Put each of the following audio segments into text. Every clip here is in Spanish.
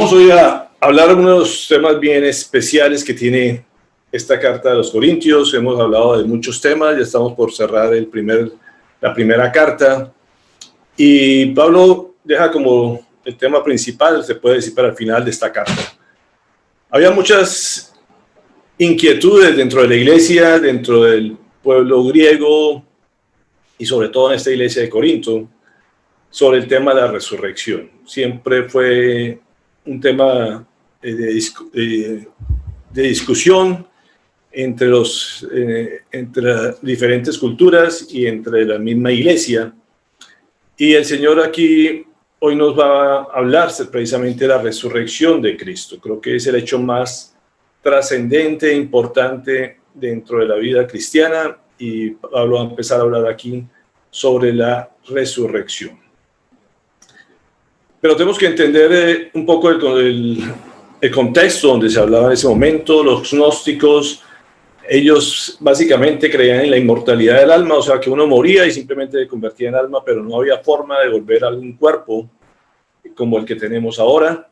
Vamos hoy a hablar de unos temas bien especiales que tiene esta carta de los Corintios. Hemos hablado de muchos temas, ya estamos por cerrar la primera carta. Y Pablo deja como el tema principal, se puede decir, para el final de esta carta. Había muchas inquietudes dentro de la iglesia, dentro del pueblo griego y sobre todo en esta iglesia de Corinto, sobre el tema de la resurrección. Siempre fue un tema de discusión entre las diferentes culturas y entre la misma iglesia. Y el Señor aquí hoy nos va a hablar precisamente de la resurrección de Cristo. Creo que es el hecho más trascendente e importante dentro de la vida cristiana, y Pablo va a empezar a hablar aquí sobre la resurrección. Pero tenemos que entender un poco el contexto donde se hablaba en ese momento. Los gnósticos, ellos básicamente creían en la inmortalidad del alma, o sea que uno moría y simplemente se convertía en alma, pero no había forma de volver a algún cuerpo como el que tenemos ahora.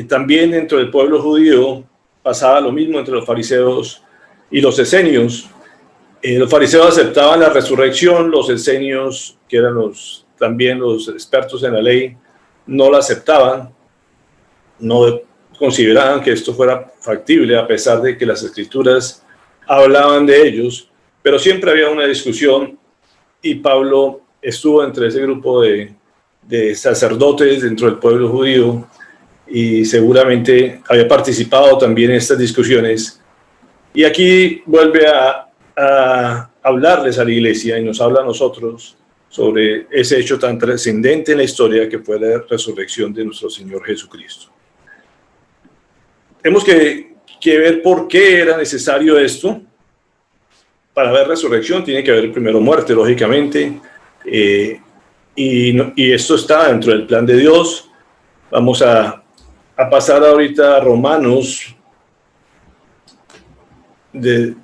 También dentro del pueblo judío pasaba lo mismo entre los fariseos y los esenios. Los fariseos aceptaban la resurrección, los esenios, que eran también los expertos en la ley, no la aceptaban, no consideraban que esto fuera factible, a pesar de que las escrituras hablaban de ellos, pero siempre había una discusión, y Pablo estuvo entre ese grupo de sacerdotes dentro del pueblo judío, y seguramente había participado también en estas discusiones. Y aquí vuelve a hablarles a la iglesia y nos habla a nosotros sobre ese hecho tan trascendente en la historia que fue la resurrección de nuestro Señor Jesucristo. Tenemos que ver por qué era necesario esto. Para haber resurrección tiene que haber primero muerte, lógicamente, y esto está dentro del plan de Dios. Vamos a pasar ahorita a Romanos de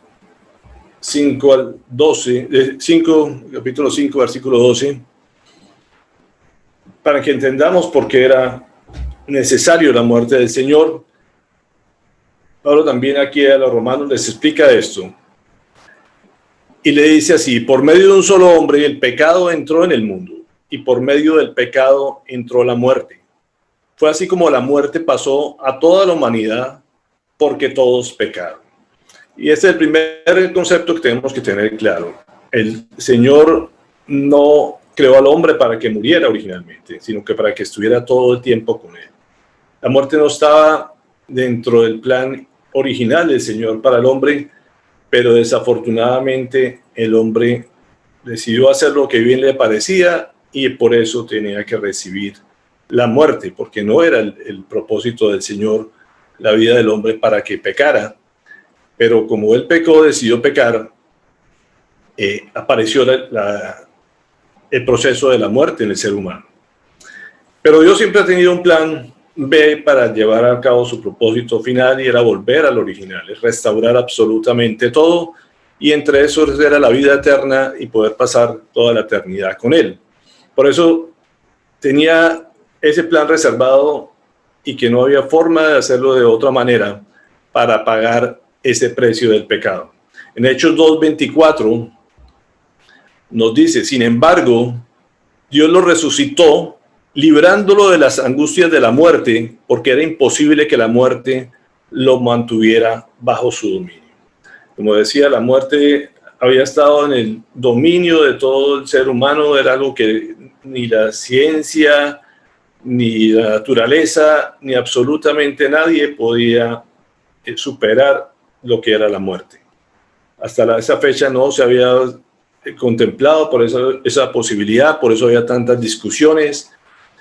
5 al 12, capítulo 5, versículo 12, para que entendamos por qué era necesario la muerte del Señor. Pablo también aquí a los romanos les explica esto, y le dice así: por medio de un solo hombre el pecado entró en el mundo, y por medio del pecado entró la muerte. Fue así como la muerte pasó a toda la humanidad, porque todos pecaron. Y este es el primer concepto que tenemos que tener claro. El Señor no creó al hombre para que muriera originalmente, sino que para que estuviera todo el tiempo con él. La muerte no estaba dentro del plan original del Señor para el hombre, pero desafortunadamente el hombre decidió hacer lo que bien le parecía, y por eso tenía que recibir la muerte, porque no era el propósito del Señor la vida del hombre para que pecara. Pero como él pecó, decidió pecar, apareció el proceso de la muerte en el ser humano. Pero Dios siempre ha tenido un plan B para llevar a cabo su propósito final, y era volver al original, es restaurar absolutamente todo, y entre eso era la vida eterna y poder pasar toda la eternidad con él. Por eso tenía ese plan reservado, y que no había forma de hacerlo de otra manera para pagar ese precio del pecado. En Hechos 2:24 nos dice: sin embargo, Dios lo resucitó, librándolo de las angustias de la muerte, porque era imposible que la muerte lo mantuviera bajo su dominio. Como decía, la muerte había estado en el dominio de todo el ser humano, era algo que ni la ciencia, ni la naturaleza, ni absolutamente nadie podía superar lo que era la muerte. Hasta esa fecha no se había contemplado por esa posibilidad, por eso había tantas discusiones,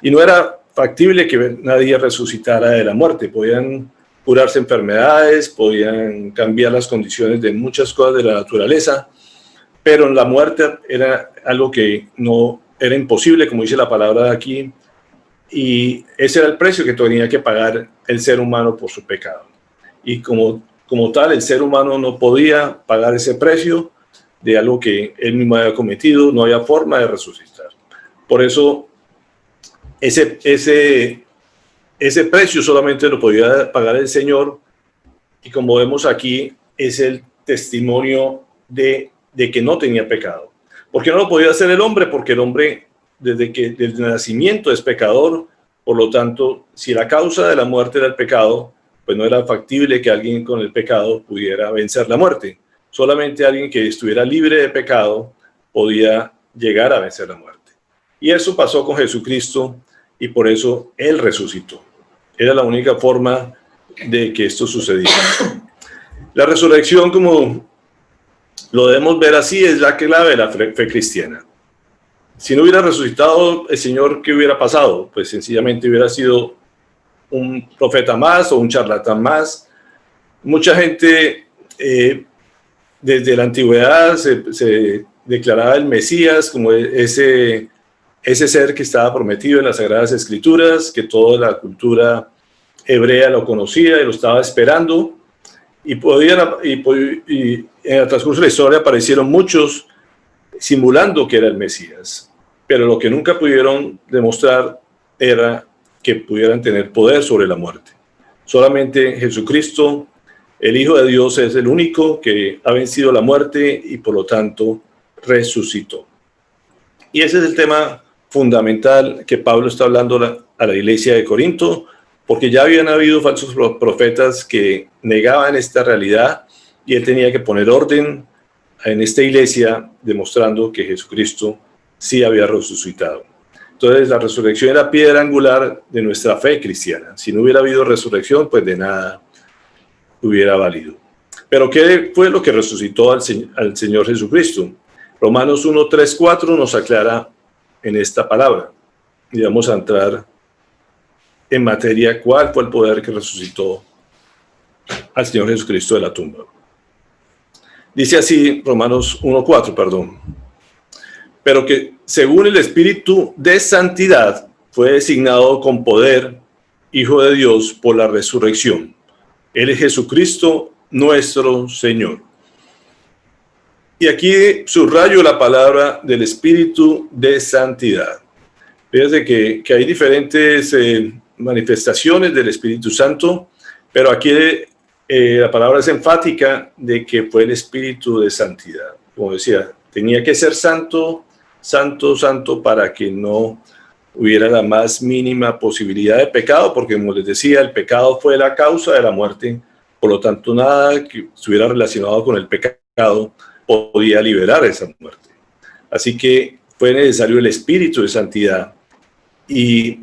y no era factible que nadie resucitara de la muerte. Podían curarse enfermedades, podían cambiar las condiciones de muchas cosas de la naturaleza, pero la muerte era algo que no era imposible, como dice la palabra de aquí, y ese era el precio que tenía que pagar el ser humano por su pecado. Y como tal, el ser humano no podía pagar ese precio de algo que él mismo había cometido, no había forma de resucitar. Por eso ese ese precio solamente lo podía pagar el Señor, y como vemos aquí, es el testimonio de que no tenía pecado. ¿Por qué no lo podía hacer el hombre? Porque el hombre, desde el nacimiento, es pecador. Por lo tanto, si la causa de la muerte era el pecado, pues no era factible que alguien con el pecado pudiera vencer la muerte. Solamente alguien que estuviera libre de pecado podía llegar a vencer la muerte. Y eso pasó con Jesucristo, y por eso Él resucitó. Era la única forma de que esto sucediera. La resurrección, como lo debemos ver así, es la clave de la fe cristiana. Si no hubiera resucitado el Señor, ¿qué hubiera pasado? Pues sencillamente hubiera sido un profeta más o un charlatán más. Mucha gente desde la antigüedad se declaraba el Mesías como ese ser que estaba prometido en las Sagradas Escrituras, que toda la cultura hebrea lo conocía y lo estaba esperando. Y en el transcurso de la historia aparecieron muchos simulando que era el Mesías, pero lo que nunca pudieron demostrar era que pudieran tener poder sobre la muerte. Solamente Jesucristo, el Hijo de Dios, es el único que ha vencido la muerte y por lo tanto resucitó. Y ese es el tema fundamental que Pablo está hablando a la iglesia de Corinto, porque ya habían habido falsos profetas que negaban esta realidad, y él tenía que poner orden en esta iglesia, demostrando que Jesucristo sí había resucitado. Entonces, la resurrección es la piedra angular de nuestra fe cristiana. Si no hubiera habido resurrección, pues de nada hubiera valido. Pero ¿qué fue lo que resucitó al Señor Jesucristo? Romanos 1, 3, 4 nos aclara en esta palabra. Y vamos a entrar en materia, ¿cuál fue el poder que resucitó al Señor Jesucristo de la tumba? Dice así, Romanos 1:4, perdón. Pero que según el Espíritu de Santidad fue designado con poder Hijo de Dios por la resurrección. Él es Jesucristo nuestro Señor. Y aquí subrayo la palabra del Espíritu de Santidad. Fíjense que hay diferentes manifestaciones del Espíritu Santo, pero aquí la palabra es enfática de que fue el Espíritu de Santidad. Como decía, tenía que ser santo, santo, santo, para que no hubiera la más mínima posibilidad de pecado, porque como les decía, el pecado fue la causa de la muerte. Por lo tanto, nada que estuviera relacionado con el pecado podía liberar esa muerte. Así que fue necesario el Espíritu de Santidad y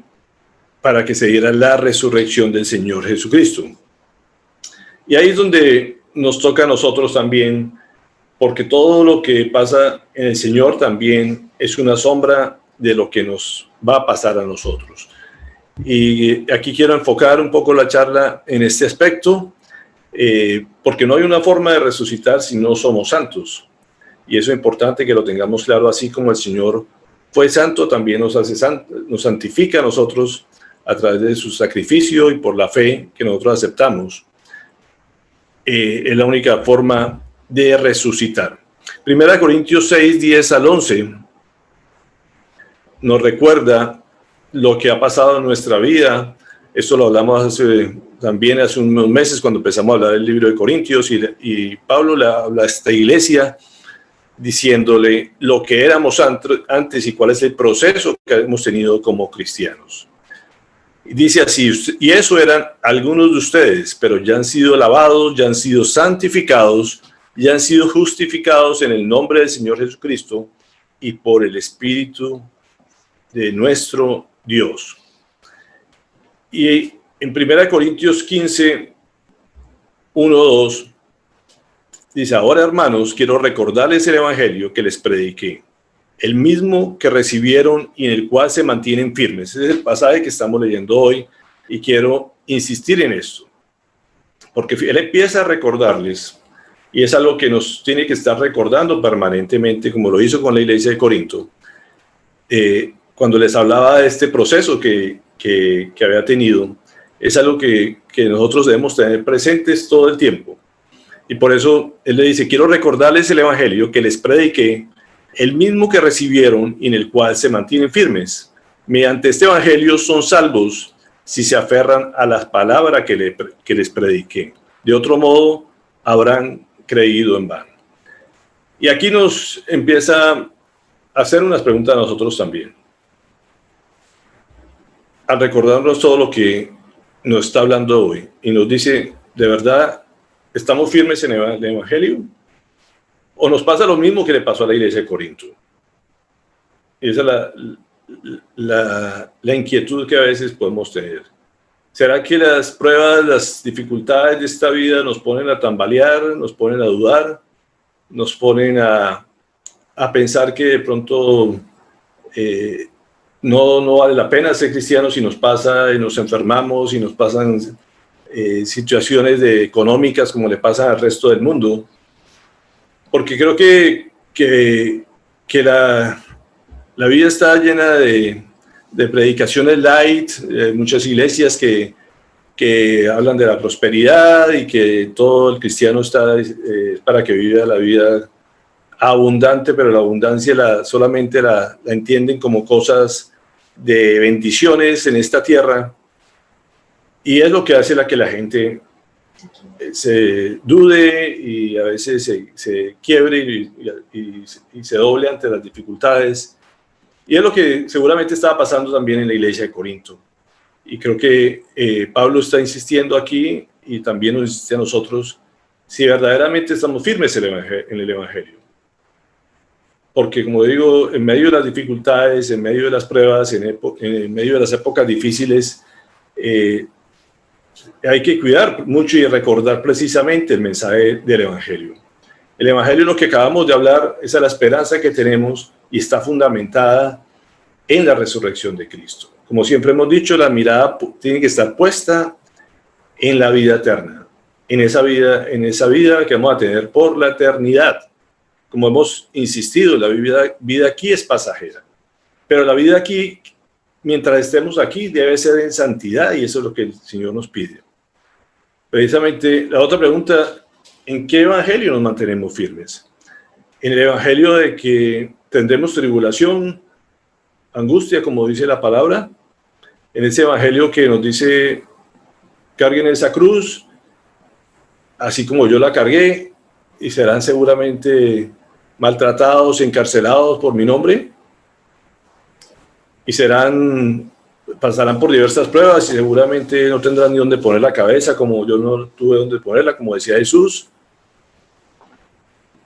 para que se diera la resurrección del Señor Jesucristo. Y ahí es donde nos toca a nosotros también, porque todo lo que pasa en el Señor también es una sombra de lo que nos va a pasar a nosotros. Y aquí quiero enfocar un poco la charla en este aspecto, porque no hay una forma de resucitar si no somos santos. Y eso es importante que lo tengamos claro, así como el Señor fue santo, también nos santifica a nosotros a través de su sacrificio y por la fe que nosotros aceptamos. Es la única forma de resucitar. 1 Corintios 6, 10 al 11 nos recuerda lo que ha pasado en nuestra vida. Esto lo hablamos también hace unos meses cuando empezamos a hablar del libro de Corintios, y Pablo le habla a esta iglesia diciéndole lo que éramos antes y cuál es el proceso que hemos tenido como cristianos. Y dice así: y eso eran algunos de ustedes, pero ya han sido lavados, ya han sido santificados, ya han sido justificados en el nombre del Señor Jesucristo y por el Espíritu de nuestro Dios. Y en 1 Corintios 15, 1, 2, dice: ahora, hermanos, quiero recordarles el evangelio que les prediqué, el mismo que recibieron y en el cual se mantienen firmes. Ese es el pasaje que estamos leyendo hoy, y quiero insistir en esto, porque él empieza a recordarles, y es algo que nos tiene que estar recordando permanentemente, como lo hizo con la iglesia de Corinto, cuando les hablaba de este proceso que había tenido. Es algo que nosotros debemos tener presentes todo el tiempo. Y por eso él le dice: quiero recordarles el evangelio que les prediqué, el mismo que recibieron y en el cual se mantienen firmes. Mediante este evangelio son salvos si se aferran a las palabras que les prediqué. De otro modo, habrán creído en vano. Y aquí nos empieza a hacer unas preguntas a nosotros también. Al recordarnos todo lo que nos está hablando hoy y nos dice, ¿de verdad estamos firmes en el Evangelio? ¿O nos pasa lo mismo que le pasó a la iglesia de Corinto? Y esa es la inquietud que a veces podemos tener. ¿Será que las pruebas, las dificultades de esta vida nos ponen a tambalear, nos ponen a dudar, nos ponen a pensar que de pronto no vale la pena ser cristiano si nos pasa y nos enfermamos y nos pasan situaciones económicas como le pasa al resto del mundo? Porque creo que la vida está llena de predicaciones light, muchas iglesias que hablan de la prosperidad y que todo el cristiano está para que viva la vida abundante, pero la abundancia solamente la entienden como cosas de bendiciones en esta tierra, y es lo que hace que la gente se dude y a veces se quiebre y se doble ante las dificultades. Y es lo que seguramente estaba pasando también en la iglesia de Corinto. Y creo que Pablo está insistiendo aquí y también nos insiste a nosotros si verdaderamente estamos firmes en el Evangelio. Porque, como digo, en medio de las dificultades, en medio de las pruebas, en medio de las épocas difíciles, hay que cuidar mucho y recordar precisamente el mensaje del Evangelio. El Evangelio, lo que acabamos de hablar, es la esperanza que tenemos y está fundamentada en la resurrección de Cristo. Como siempre hemos dicho, la mirada tiene que estar puesta en la vida eterna, en esa vida que vamos a tener por la eternidad. Como hemos insistido, la vida aquí es pasajera, pero la vida aquí, mientras estemos aquí, debe ser en santidad, y eso es lo que el Señor nos pide. Precisamente, la otra pregunta, ¿en qué evangelio nos mantenemos firmes? En el evangelio de que tendremos tribulación, angustia, como dice la palabra, en ese evangelio que nos dice, carguen esa cruz, así como yo la cargué, y serán seguramente maltratados, encarcelados por mi nombre, y pasarán por diversas pruebas y seguramente no tendrán ni dónde poner la cabeza, como yo no tuve dónde ponerla, como decía Jesús.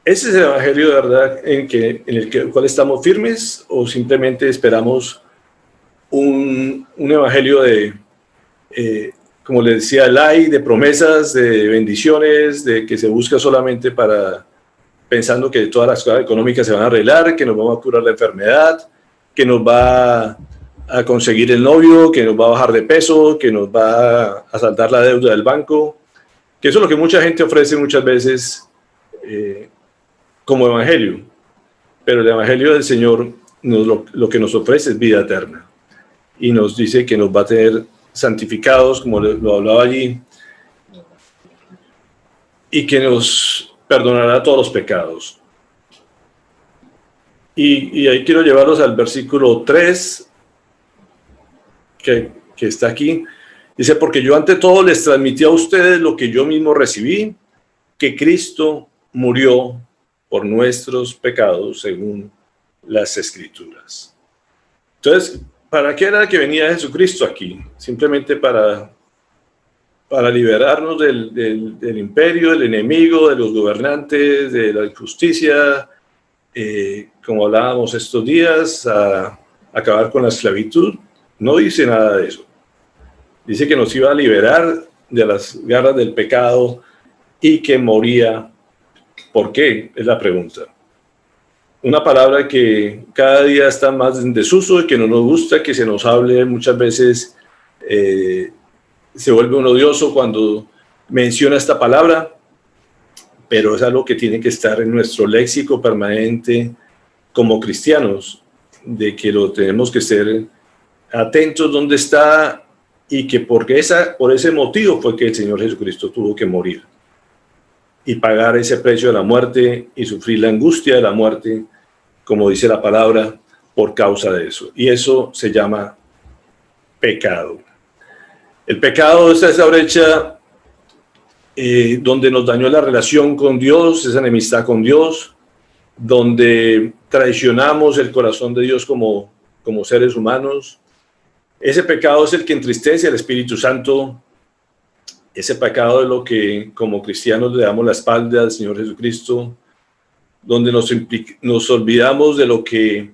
¿Ese es el evangelio de verdad en el cual estamos firmes, o simplemente esperamos un evangelio como les decía, light, de promesas, de bendiciones, de que se busca solamente pensando que todas las cosas económicas se van a arreglar, que nos vamos a curar la enfermedad, que nos va a conseguir el novio, que nos va a bajar de peso, que nos va a saldar la deuda del banco? Que eso es lo que mucha gente ofrece muchas veces como evangelio, pero el evangelio del Señor lo que nos ofrece es vida eterna, y nos dice que nos va a tener santificados, como lo hablaba allí, y que nos perdonará todos los pecados. Y ahí quiero llevarlos al versículo 3, que está aquí. Dice, porque yo ante todo les transmití a ustedes lo que yo mismo recibí, que Cristo murió por nuestros pecados según las Escrituras. Entonces, ¿para qué era que venía Jesucristo aquí? Simplemente para liberarnos del imperio, del enemigo, de los gobernantes, de la injusticia, como hablábamos estos días, a acabar con la esclavitud. No dice nada de eso. Dice que nos iba a liberar de las garras del pecado y que moría. ¿Por qué? Es la pregunta. Una palabra que cada día está más en desuso y que no nos gusta que se nos hable muchas veces. Se vuelve un odioso cuando menciona esta palabra, pero es algo que tiene que estar en nuestro léxico permanente como cristianos, de que lo tenemos que ser atentos donde está, y que por ese motivo fue que el Señor Jesucristo tuvo que morir y pagar ese precio de la muerte y sufrir la angustia de la muerte, como dice la palabra, por causa de eso. Y eso se llama pecado. El pecado es esa brecha donde nos dañó la relación con Dios, esa enemistad con Dios, donde traicionamos el corazón de Dios como seres humanos. Ese pecado es el que entristece al Espíritu Santo. Ese pecado es lo que como cristianos le damos la espalda al Señor Jesucristo, donde nos olvidamos de lo que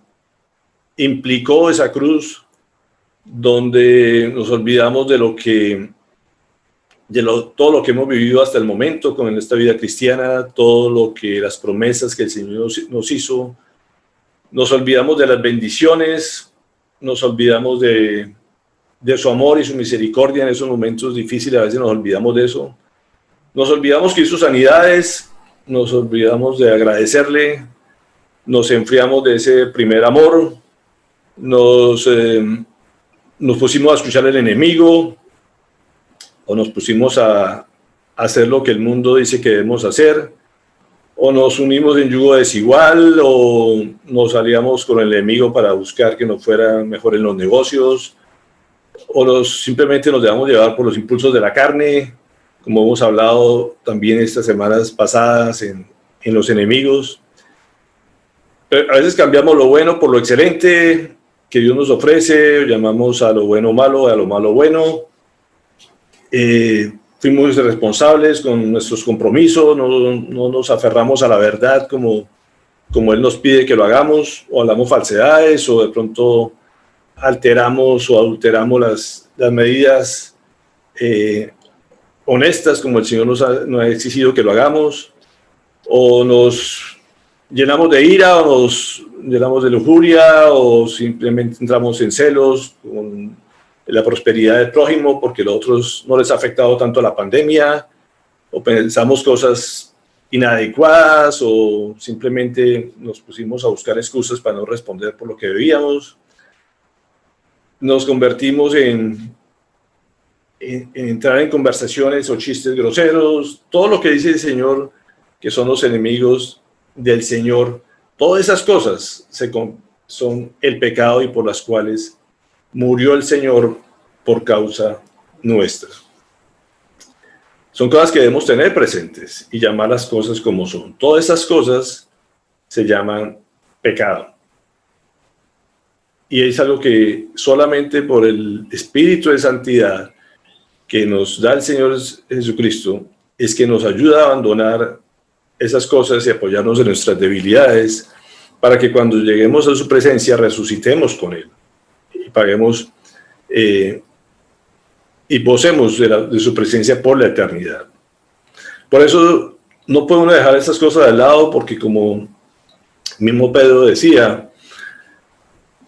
implicó esa cruz, donde nos olvidamos de todo lo que hemos vivido hasta el momento con esta vida cristiana, todo lo que las promesas que el Señor nos hizo. Nos olvidamos de las bendiciones, nos olvidamos de su amor y su misericordia en esos momentos difíciles. A veces nos olvidamos de eso. Nos olvidamos que hizo sanidades, nos olvidamos de agradecerle, nos enfriamos de ese primer amor, nos pusimos a escuchar al enemigo, o nos pusimos a hacer lo que el mundo dice que debemos hacer, o nos unimos en yugo desigual, o nos aliamos con el enemigo para buscar que nos fuera mejor en los negocios, o simplemente nos dejamos llevar por los impulsos de la carne, como hemos hablado también estas semanas pasadas en los enemigos. A veces cambiamos lo bueno por lo excelente que Dios nos ofrece, llamamos a lo bueno malo, a lo malo bueno. Fuimos responsables con nuestros compromisos, no nos aferramos a la verdad como Él nos pide que lo hagamos, o hablamos falsedades, o de pronto alteramos o adulteramos las medidas honestas como el Señor nos ha exigido que lo hagamos, o nos llenamos de ira, o nos llenamos de lujuria, o simplemente entramos en celos con la prosperidad del prójimo porque a los otros no les ha afectado tanto la pandemia, o pensamos cosas inadecuadas, o simplemente nos pusimos a buscar excusas para no responder por lo que debíamos. Nos convertimos en entrar en conversaciones o chistes groseros, todo lo que dice el Señor, que son los enemigos del Señor. Todas esas cosas son el pecado y por las cuales murió el Señor por causa nuestra. Son cosas que debemos tener presentes y llamar las cosas como son. Todas esas cosas se llaman pecado. Y es algo que solamente por el Espíritu de Santidad que nos da el Señor Jesucristo es que nos ayuda a abandonar esas cosas y apoyarnos en nuestras debilidades para que cuando lleguemos a su presencia resucitemos con Él y paguemos y gocemos de su presencia por la eternidad. Por eso no podemos dejar esas cosas de lado, porque como mismo Pedro decía,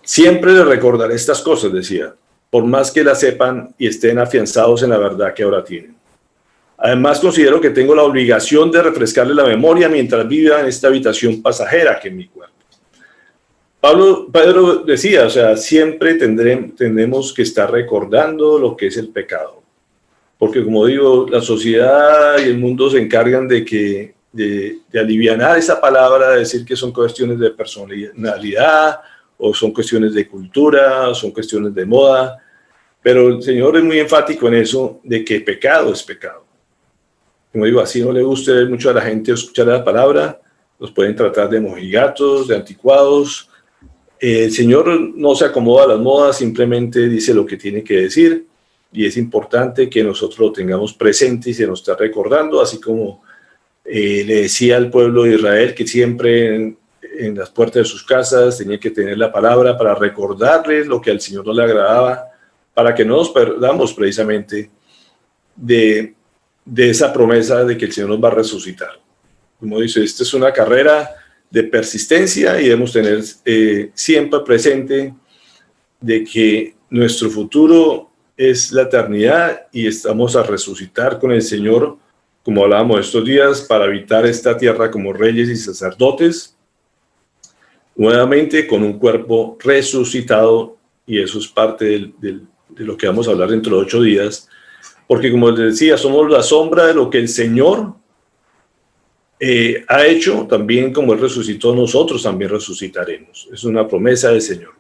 siempre le recordaré estas cosas, decía, por más que las sepan y estén afianzados en la verdad que ahora tienen. Además, considero que tengo la obligación de refrescarle la memoria mientras viva en esta habitación pasajera que es mi cuerpo. Pedro decía, o sea, siempre tendremos que estar recordando lo que es el pecado. Porque como digo, la sociedad y el mundo se encargan de alivianar esa palabra, de decir que son cuestiones de personalidad, o son cuestiones de cultura, o son cuestiones de moda. Pero el Señor es muy enfático en eso, de que pecado es pecado. Como digo, así no le guste mucho a la gente escuchar la palabra, los pueden tratar de mojigatos, de anticuados. El Señor no se acomoda a las modas, simplemente dice lo que tiene que decir, y es importante que nosotros lo tengamos presente y se nos está recordando, así como le decía al pueblo de Israel que siempre en las puertas de sus casas tenía que tener la palabra para recordarles lo que al Señor no le agradaba, para que no nos perdamos precisamente de esa promesa de que el Señor nos va a resucitar. Como dice, esta es una carrera de persistencia y debemos tener siempre presente de que nuestro futuro es la eternidad y estamos a resucitar con el Señor, como hablábamos estos días, para habitar esta tierra como reyes y sacerdotes, nuevamente con un cuerpo resucitado, y eso es parte de lo que vamos a hablar dentro de 8 días, porque como les decía, somos la sombra de lo que el Señor ha hecho. También como Él resucitó, nosotros también resucitaremos. Es una promesa del Señor.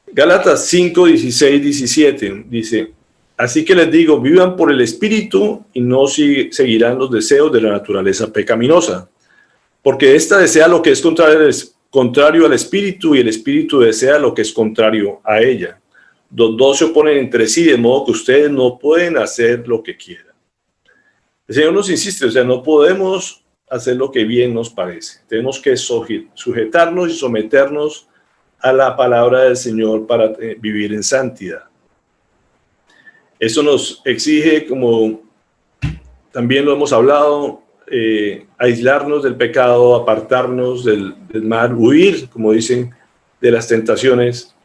Gálatas 5, 16, 17 dice: Así que les digo, vivan por el Espíritu y no seguirán los deseos de la naturaleza pecaminosa, porque ésta desea lo que es contrario al Espíritu y el Espíritu desea lo que es contrario a ella. Los dos se oponen entre sí, de modo que ustedes no pueden hacer lo que quieran. El Señor nos insiste, o sea, no podemos hacer lo que bien nos parece. Tenemos que sujetarnos y someternos a la palabra del Señor para vivir en santidad. Eso nos exige, como también lo hemos hablado, aislarnos del pecado, apartarnos del mal, huir, como dicen, de las tentaciones.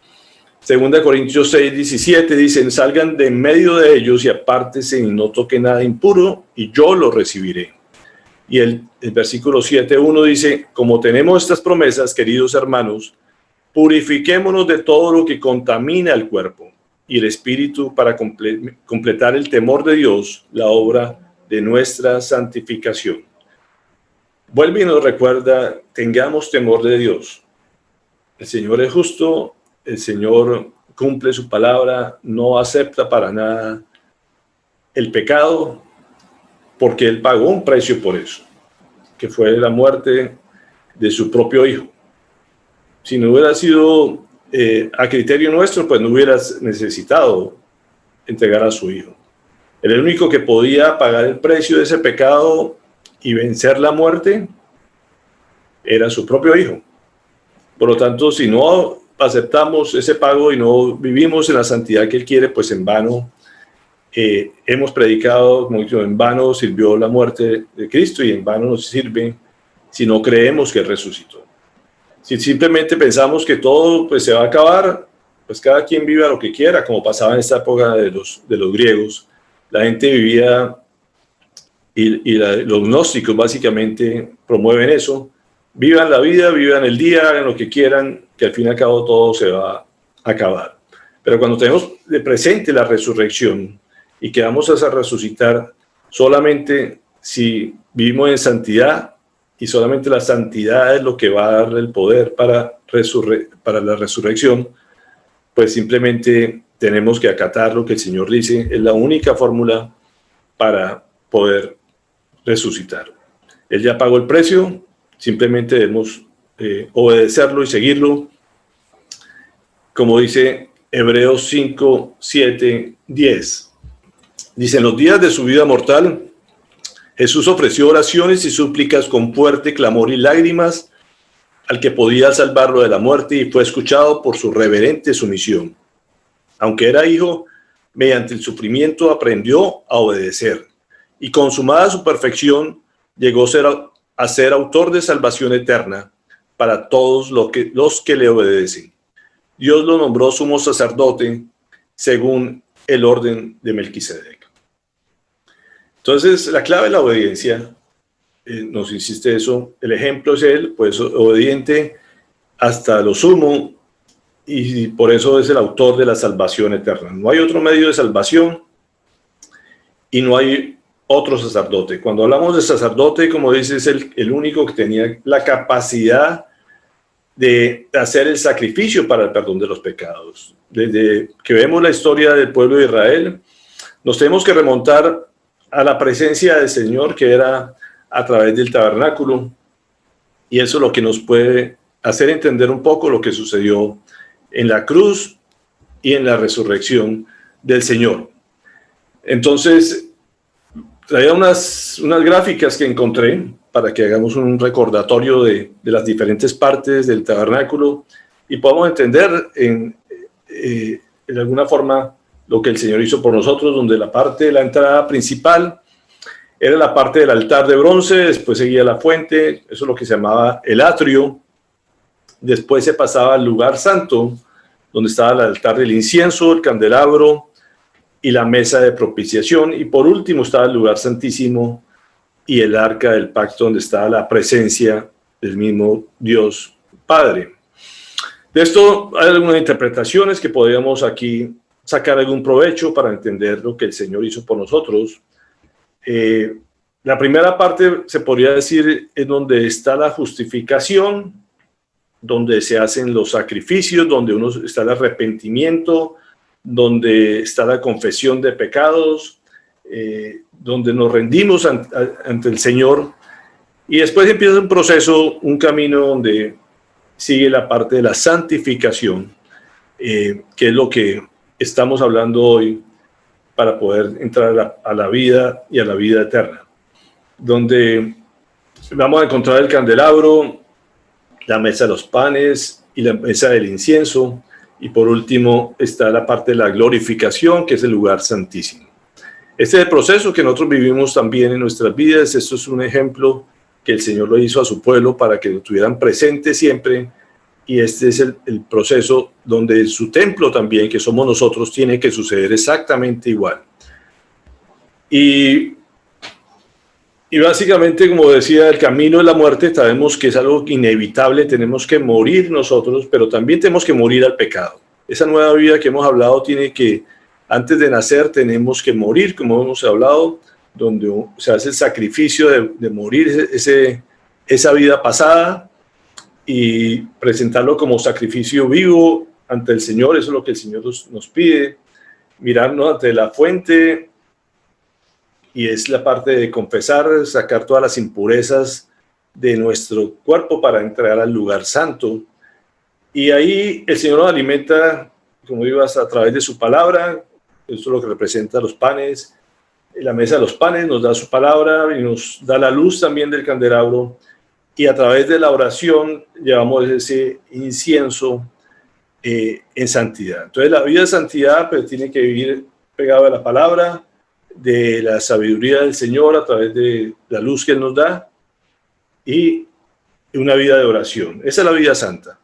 2 Corintios 6:17 dicen, salgan de en medio de ellos y apártense y no toquen nada impuro y yo lo recibiré. Y el versículo 7:1 dice, como tenemos estas promesas, queridos hermanos, purifiquémonos de todo lo que contamina el cuerpo y el espíritu para completar el temor de Dios, la obra de nuestra santificación. Vuelve y nos recuerda, tengamos temor de Dios. El Señor es justo, el Señor cumple su palabra, no acepta para nada el pecado, porque Él pagó un precio por eso, que fue la muerte de su propio Hijo. Si no hubiera sido a criterio nuestro, pues no hubieras necesitado entregar a su Hijo. El único que podía pagar el precio de ese pecado y vencer la muerte era su propio Hijo. Por lo tanto, si no aceptamos ese pago y no vivimos en la santidad que Él quiere, pues en vano hemos predicado, como dicho, en vano sirvió la muerte de Cristo y en vano nos sirve si no creemos que Él resucitó. Si simplemente pensamos que todo pues, se va a acabar, pues cada quien viva lo que quiera, como pasaba en esta época de los griegos. La gente vivía, los gnósticos básicamente promueven eso, vivan la vida, vivan el día, hagan lo que quieran, que al fin y al cabo todo se va a acabar. Pero cuando tenemos de presente la resurrección y que vamos a resucitar solamente si vivimos en santidad, y solamente la santidad es lo que va a darle el poder para la resurrección, pues simplemente tenemos que acatar lo que el Señor dice, es la única fórmula para poder resucitar. Él ya pagó el precio, simplemente debemos obedecerlo y seguirlo, como dice Hebreos 5, 7, 10. Dice, en los días de su vida mortal, Jesús ofreció oraciones y súplicas con fuerte clamor y lágrimas al que podía salvarlo de la muerte y fue escuchado por su reverente sumisión. Aunque era hijo, mediante el sufrimiento aprendió a obedecer y consumada su perfección llegó a ser autor de salvación eterna para todos los que le obedecen. Dios lo nombró sumo sacerdote según el orden de Melquisedec. Entonces, la clave es la obediencia. Nos insiste eso. El ejemplo es él, pues obediente hasta lo sumo, y por eso es el autor de la salvación eterna. No hay otro medio de salvación y no hay otro sacerdote. Cuando hablamos de sacerdote, como dice, es el único que tenía la capacidad de hacer el sacrificio para el perdón de los pecados. Desde que vemos la historia del pueblo de Israel, nos tenemos que remontar a la presencia del Señor, que era a través del tabernáculo, y eso es lo que nos puede hacer entender un poco lo que sucedió en la cruz y en la resurrección del Señor. Entonces, traía unas gráficas que encontré para que hagamos un recordatorio de las diferentes partes del tabernáculo y podamos entender en alguna forma lo que el Señor hizo por nosotros, donde la parte de la entrada principal era la parte del altar de bronce, después seguía la fuente, eso es lo que se llamaba el atrio, después se pasaba al lugar santo, donde estaba el altar del incienso, el candelabro y la mesa de propiciación, y por último estaba el lugar santísimo y el arca del pacto, donde estaba la presencia del mismo Dios Padre. De esto hay algunas interpretaciones que podríamos aquí sacar algún provecho para entender lo que el Señor hizo por nosotros. La primera parte se podría decir es donde está la justificación, donde se hacen los sacrificios, donde está el arrepentimiento donde está la confesión de pecados, donde nos rendimos ante el Señor, y después empieza un proceso, un camino donde sigue la parte de la santificación, que es lo que estamos hablando hoy para poder entrar a la vida y a la vida eterna, donde vamos a encontrar el candelabro, la mesa de los panes y la mesa del incienso, y por último está la parte de la glorificación, que es el lugar santísimo. Este es el proceso que nosotros vivimos también en nuestras vidas. Esto es un ejemplo que el Señor lo hizo a su pueblo para que lo tuvieran presente siempre, y este es el proceso donde su templo también, que somos nosotros, tiene que suceder exactamente igual. Y básicamente, como decía, el camino de la muerte sabemos que es algo inevitable, tenemos que morir nosotros, pero también tenemos que morir al pecado. Esa nueva vida que hemos hablado tiene que, antes de nacer, tenemos que morir, como hemos hablado, donde se hace el sacrificio de morir esa vida pasada y presentarlo como sacrificio vivo ante el Señor. Eso es lo que el Señor nos pide, mirarnos ante la fuente, y es la parte de confesar, sacar todas las impurezas de nuestro cuerpo para entrar al lugar santo. Y ahí el Señor nos alimenta, como digo, a través de su palabra. Esto es lo que representa los panes. La mesa de los panes nos da su palabra y nos da la luz también del candelabro. Y a través de la oración llevamos ese incienso en santidad. Entonces la vida de santidad pues, tiene que vivir pegado a la palabra, de la sabiduría del Señor a través de la luz que Él nos da, y una vida de oración. Esa es la vida santa.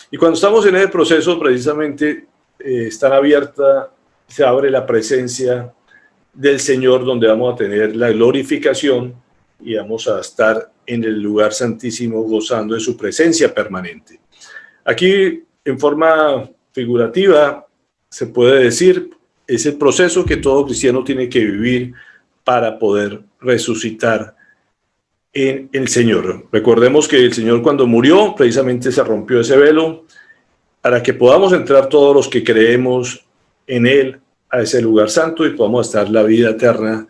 Y cuando estamos en ese proceso, precisamente está abierta, se abre la presencia del Señor, donde vamos a tener la glorificación y vamos a estar en el lugar santísimo gozando de su presencia permanente. Aquí, en forma figurativa, se puede decir, es el proceso que todo cristiano tiene que vivir para poder resucitar en el Señor. Recordemos que el Señor, cuando murió, precisamente se rompió ese velo para que podamos entrar todos los que creemos en Él a ese lugar santo y podamos estar la vida eterna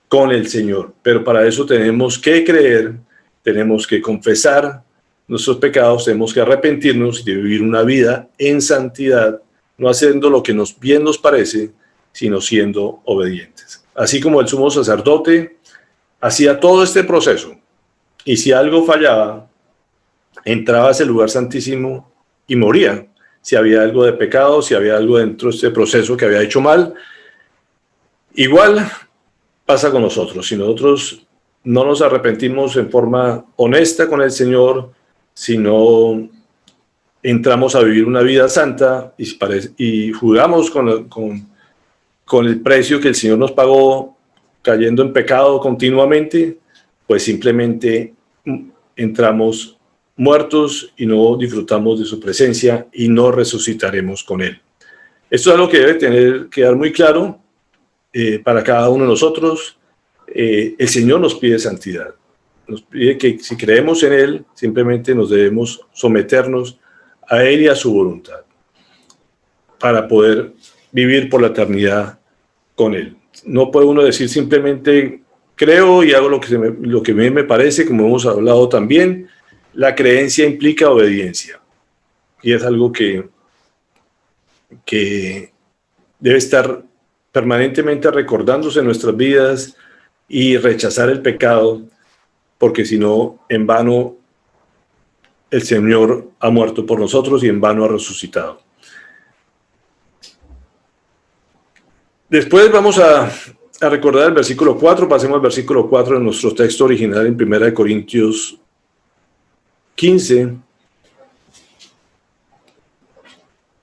con el Señor. Pero para eso tenemos que creer, tenemos que confesar nuestros pecados, tenemos que arrepentirnos y vivir una vida en santidad, no haciendo lo que bien nos parece, sino siendo obedientes. Así como el sumo sacerdote hacía todo este proceso, y si algo fallaba, entraba a ese lugar santísimo y moría. Si había algo de pecado, si había algo dentro de este proceso que había hecho mal, igual pasa con nosotros. Si nosotros no nos arrepentimos en forma honesta con el Señor, si no entramos a vivir una vida santa y jugamos con el precio que el Señor nos pagó, cayendo en pecado continuamente, pues simplemente entramos muertos y no disfrutamos de su presencia y no resucitaremos con Él. Esto es algo que debe quedar muy claro para cada uno de nosotros. El Señor nos pide santidad. Nos pide que si creemos en Él, simplemente nos debemos someternos a Él y a su voluntad para poder vivir por la eternidad con Él. No puede uno decir simplemente creo y hago lo que a mí me parece, como hemos hablado también. La creencia implica obediencia y es algo que debe estar permanentemente recordándose en nuestras vidas y rechazar el pecado, porque si no, en vano el Señor ha muerto por nosotros y en vano ha resucitado. Después vamos a recordar el versículo 4, pasemos al versículo 4 de nuestro texto original en 1 Corintios 15,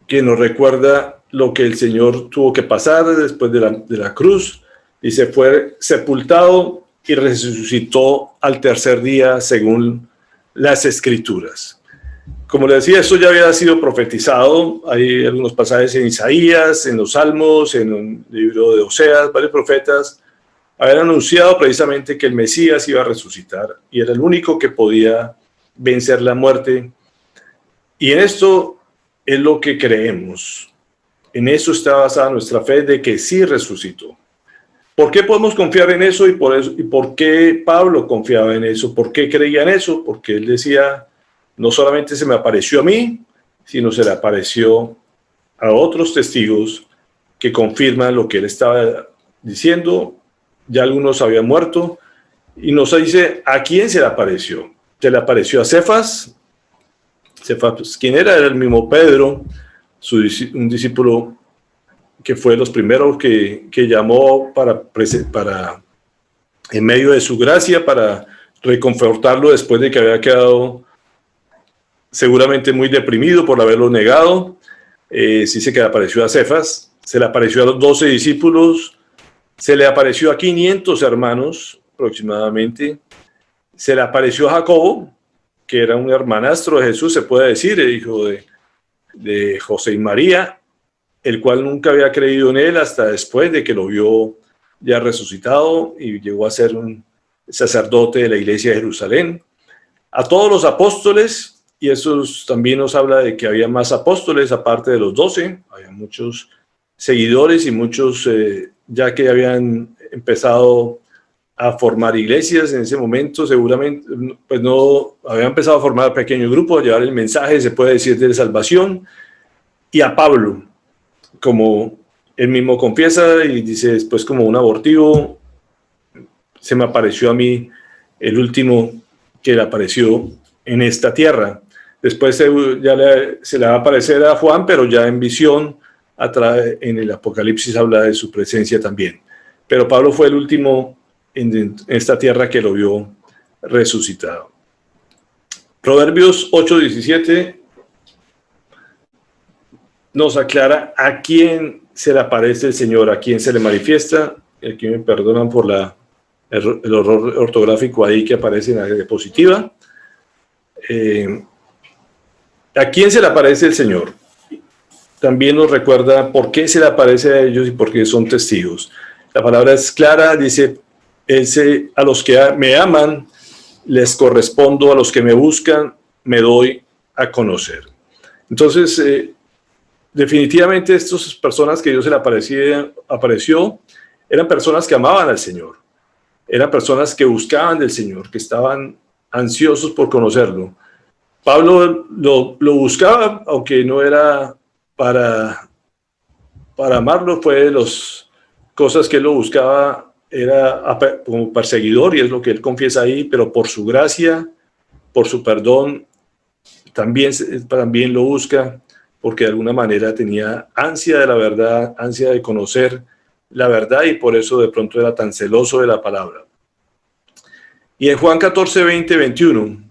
que nos recuerda lo que el Señor tuvo que pasar después de la cruz. Dice, fue sepultado y resucitó al tercer día según las Escrituras. Como les decía, esto ya había sido profetizado. Hay algunos pasajes en Isaías, en los Salmos, en el libro de Oseas, varios profetas habían anunciado precisamente que el Mesías iba a resucitar y era el único que podía vencer la muerte. Y en esto es lo que creemos. En eso está basada nuestra fe de que sí resucitó. ¿Por qué podemos confiar en eso y por qué Pablo confiaba en eso? ¿Por qué creía en eso? Porque él decía, no solamente se me apareció a mí, sino se le apareció a otros testigos que confirman lo que él estaba diciendo. Ya algunos habían muerto y nos dice a quién se le apareció. Se le apareció a Cefas. Cefas, ¿quién era? Era el mismo Pedro, un discípulo que fue los primeros que llamó para, en medio de su gracia, para reconfortarlo después de que había quedado seguramente muy deprimido por haberlo negado. Sí se le apareció a Cefas, se le apareció a los 12 discípulos, se le apareció a 500 hermanos aproximadamente, se le apareció a Jacobo, que era un hermanastro de Jesús, se puede decir, el hijo de José y María, el cual nunca había creído en él hasta después de que lo vio ya resucitado y llegó a ser un sacerdote de la iglesia de Jerusalén. A todos los apóstoles, y eso también nos habla de que había más apóstoles aparte de los 12, había muchos seguidores y muchos ya que habían empezado a formar iglesias en ese momento, seguramente, pues no, habían empezado a formar pequeños grupos, a llevar el mensaje, se puede decir, de salvación, y a Pablo, como él mismo confiesa y dice después como un abortivo, se me apareció a mí el último que le apareció en esta tierra. Después se le va a aparecer a Juan, pero ya en visión, en el Apocalipsis habla de su presencia también. Pero Pablo fue el último en esta tierra que lo vio resucitado. Proverbios 8:17 nos aclara a quién se le aparece el Señor, a quién se le manifiesta. Aquí me perdonan por el error ortográfico ahí que aparece en la diapositiva. ¿A quién se le aparece el Señor? También nos recuerda por qué se le aparece a ellos y por qué son testigos. La palabra es clara, dice, a los que me aman les correspondo, a los que me buscan me doy a conocer. Entonces, definitivamente estas personas que Dios se le apareció, eran personas que amaban al Señor, eran personas que buscaban del Señor, que estaban ansiosos por conocerlo. Pablo lo buscaba, aunque no era para amarlo, fue de las cosas que él lo buscaba, era como perseguidor, y es lo que él confiesa ahí, pero por su gracia, por su perdón, también lo busca, porque de alguna manera tenía ansia de la verdad, ansia de conocer la verdad, y por eso de pronto era tan celoso de la palabra. Y en Juan 14, 20, 21,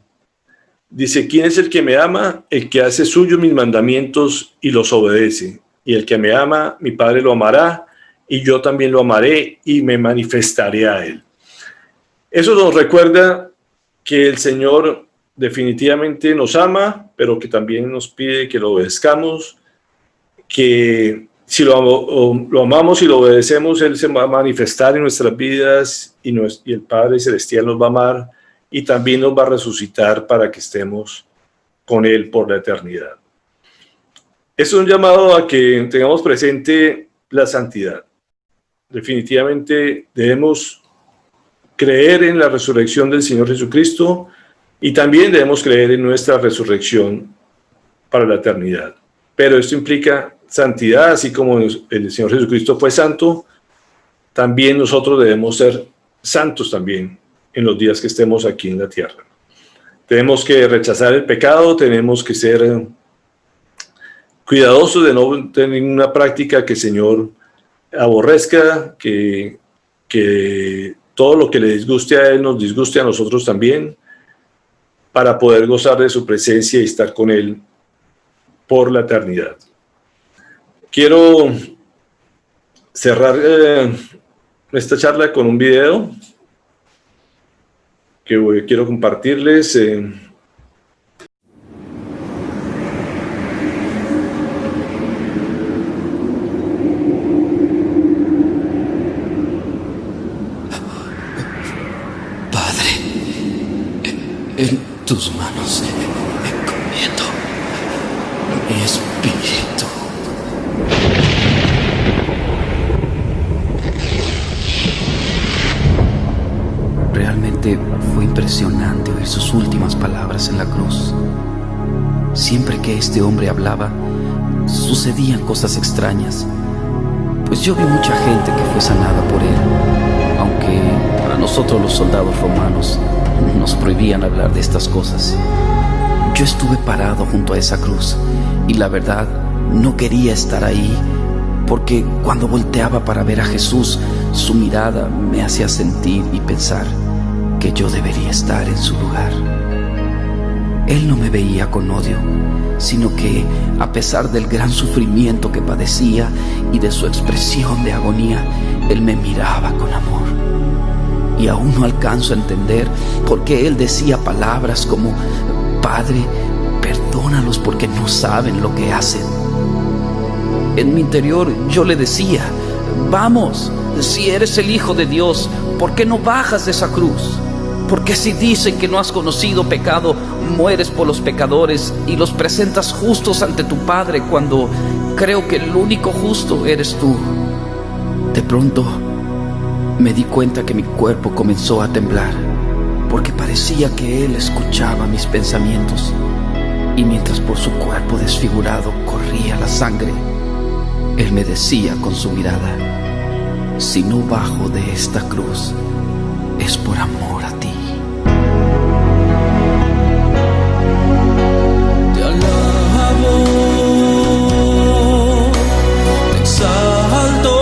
dice, ¿quién es el que me ama? El que hace suyos mis mandamientos y los obedece. Y el que me ama, mi Padre lo amará, y yo también lo amaré y me manifestaré a él. Eso nos recuerda que el Señor definitivamente nos ama, pero que también nos pide que lo obedezcamos, que si lo amamos y lo obedecemos, Él se va a manifestar en nuestras vidas y el Padre Celestial nos va a amar y también nos va a resucitar para que estemos con Él por la eternidad. Es un llamado a que tengamos presente la santidad. Definitivamente debemos creer en la resurrección del Señor Jesucristo y también debemos creer en nuestra resurrección para la eternidad. Pero esto implica santidad, así como el Señor Jesucristo fue santo, también nosotros debemos ser santos también en los días que estemos aquí en la tierra. Tenemos que rechazar el pecado, tenemos que ser cuidadosos de no tener una práctica que el Señor aborrezca, que todo lo que le disguste a Él nos disguste a nosotros también, para poder gozar de su presencia y estar con Él por la eternidad. Quiero cerrar esta charla con un video que quiero compartirles. Padre, en tus manos encomiendo mi espíritu. muerte fue impresionante oír sus últimas palabras en la cruz. Siempre que este hombre hablaba, sucedían cosas extrañas, pues yo vi mucha gente que fue sanada por él, aunque a nosotros los soldados romanos nos prohibían hablar de estas cosas. Yo estuve parado junto a esa cruz y la verdad no quería estar ahí, porque cuando volteaba para ver a Jesús, su mirada me hacía sentir y pensar que yo debería estar en su lugar. Él no me veía con odio, sino que, a pesar del gran sufrimiento que padecía y de su expresión de agonía, Él me miraba con amor. Y aún no alcanzo a entender por qué Él decía palabras como: Padre, perdónalos porque no saben lo que hacen. En mi interior yo le decía: vamos, si eres el Hijo de Dios, ¿por qué no bajas de esa cruz? Porque si dicen que no has conocido pecado, mueres por los pecadores y los presentas justos ante tu Padre, cuando creo que el único justo eres tú. De pronto me di cuenta que mi cuerpo comenzó a temblar, porque parecía que Él escuchaba mis pensamientos, y mientras por su cuerpo desfigurado corría la sangre, Él me decía con su mirada: si no bajo de esta cruz, es por amor a ti. Te alabo, te exalto,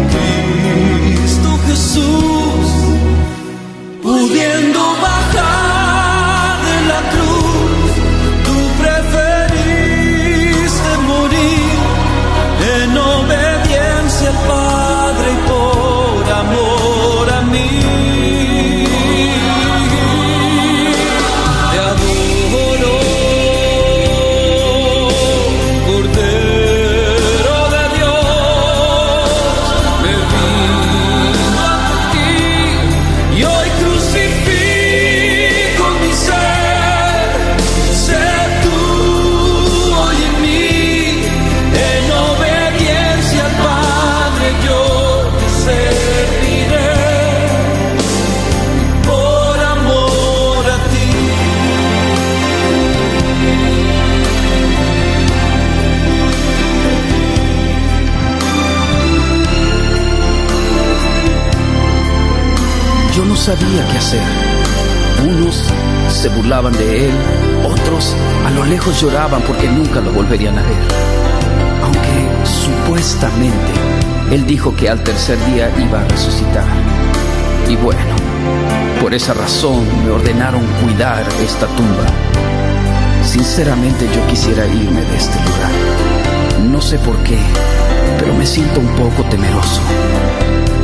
Cristo Jesús, pudiendo bajar de la cruz, tú preferiste morir en obediencia al Padre y por amor a mí. Te adoro, Cordero de Dios, me rindo ante ti y hoy crucifico mi ser. Sé tú hoy en mí, en obediencia al Padre yo te serviré, por amor a ti. Yo no sabía qué hacer. Unos se burlaban de Él, otros a lo lejos lloraban porque nunca lo volverían a ver. Aunque supuestamente Él dijo que al tercer día iba a resucitar. Y bueno, por esa razón me ordenaron cuidar esta tumba. Sinceramente yo quisiera irme de este lugar. No sé por qué, pero me siento un poco temeroso.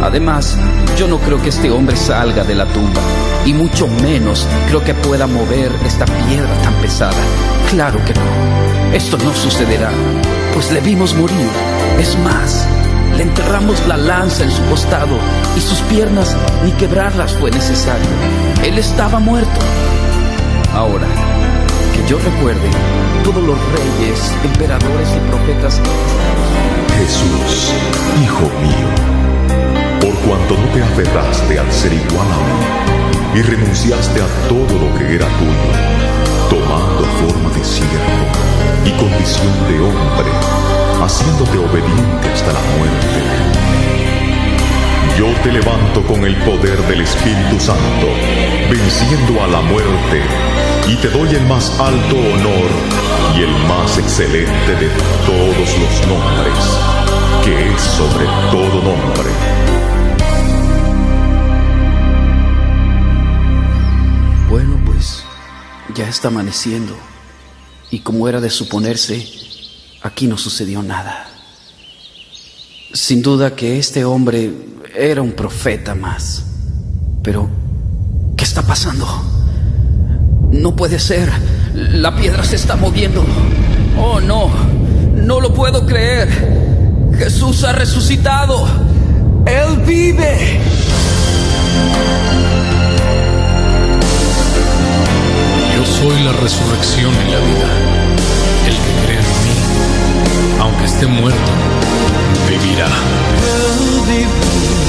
Además, yo no creo que este hombre salga de la tumba, y mucho menos creo que pueda mover esta piedra tan pesada. Claro que no, esto no sucederá, pues le vimos morir. Es más, le enterramos la lanza en su costado y sus piernas ni quebrarlas fue necesario. Él estaba muerto. Ahora, que yo recuerde, todos los reyes, emperadores y profetas... Jesús, Hijo mío, por cuanto no te aferraste al ser igual a mí y renunciaste a todo lo que era tuyo, tomando forma de siervo y condición de hombre, haciéndote obediente hasta la muerte. Yo te levanto con el poder del Espíritu Santo, venciendo a la muerte, y te doy el más alto honor y el más excelente de todos los nombres, que es sobre todo nombre. Bueno, pues ya está amaneciendo, y como era de suponerse, aquí no sucedió nada. Sin duda que este hombre era un profeta más. Pero, ¿qué está pasando? No puede ser. La piedra se está moviendo. Oh, no. No lo puedo creer. Jesús ha resucitado. Él vive. Yo soy la resurrección y la vida. El que cree en mí, aunque esté muerto, vivirá. Él vive.